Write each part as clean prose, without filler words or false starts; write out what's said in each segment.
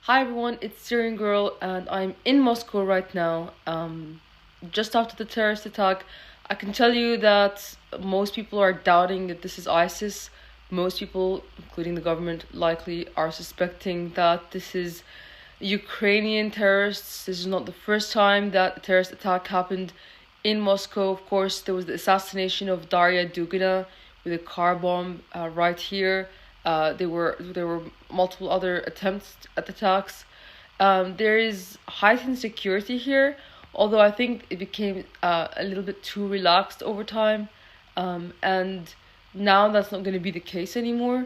Hi everyone, it's Syrian Girl, and I'm in Moscow right now. Just after the terrorist attack, I can tell you that most people are doubting that this is ISIS. Most people, including the government, likely are suspecting that this is Ukrainian terrorists. This is not the first time that a terrorist attack happened in Moscow. Of course, there was the assassination of Daria Dugina with a car bomb right here. There were multiple other attempts at attacks. There is heightened security here, although I think it became a little bit too relaxed over time, and now that's not going to be the case anymore.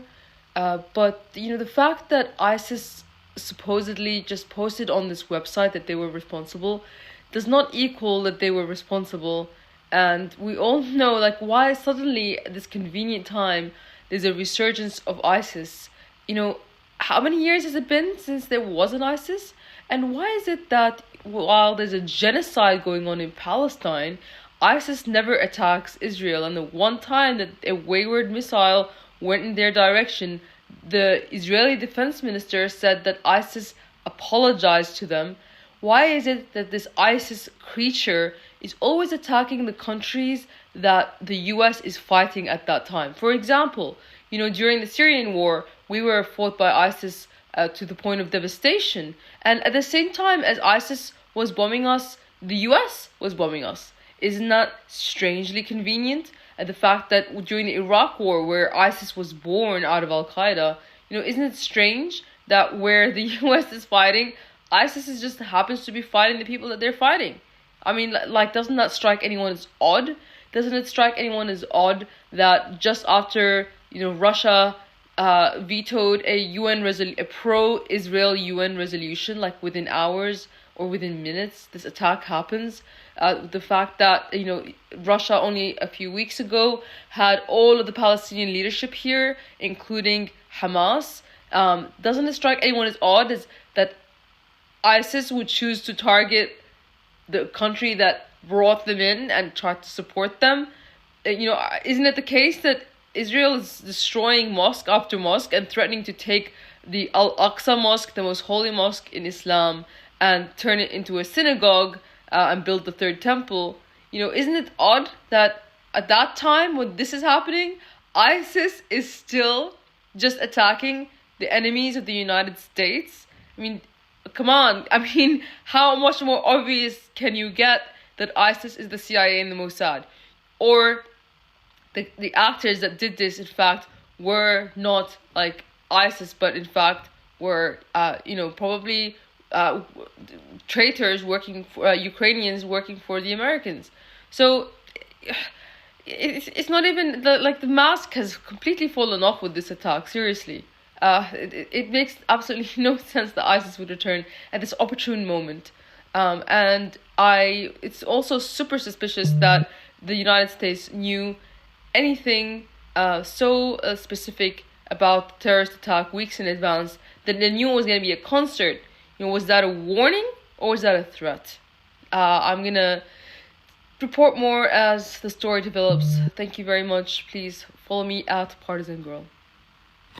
But the fact that ISIS supposedly just posted on this website that they were responsible does not equal that they were responsible. And we all know, like, why suddenly at this convenient time there's a resurgence of ISIS. How many years has it been since there was an ISIS? And why is it that while there's a genocide going on in Palestine, ISIS never attacks Israel? And the one time that a wayward missile went in their direction, the Israeli defense minister said that ISIS apologized to them. Why is it that this ISIS creature is always attacking the countries that the US is fighting at that time? For example, during the Syrian war, we were fought by ISIS to the point of devastation. And at the same time as ISIS was bombing us, the US was bombing us. Isn't that strangely convenient? And the fact that during the Iraq war, where ISIS was born out of Al-Qaeda, isn't it strange that where the US is fighting, ISIS just happens to be fighting the people that they're fighting? I mean, doesn't that strike anyone as odd? Doesn't it strike anyone as odd that just after, Russia vetoed a pro-Israel UN resolution, like within hours or within minutes, this attack happens? The fact that, Russia only a few weeks ago had all of the Palestinian leadership here, including Hamas. Doesn't it strike anyone as odd as that ISIS would choose to target the country that brought them in and try to support them? Isn't it the case that Israel is destroying mosque after mosque and threatening to take the Al-Aqsa Mosque, the most holy mosque in Islam, and turn it into a synagogue and build the third temple? Isn't it odd that at that time when this is happening, ISIS is still just attacking the enemies of the United States? I mean, come on. I mean, how much more obvious can you get that ISIS is the CIA and the Mossad? Or the actors that did this, in fact, were not like ISIS, but in fact were, probably traitors working for Ukrainians working for the Americans. So it's not even the mask has completely fallen off with this attack. Seriously. It makes absolutely no sense that ISIS would return at this opportune moment. And it's also super suspicious that the United States knew anything so specific about the terrorist attack weeks in advance, that they knew it was going to be a concert. Was that a warning or was that a threat? I'm going to report more as the story develops. Thank you very much. Please follow me at Partisan Girl.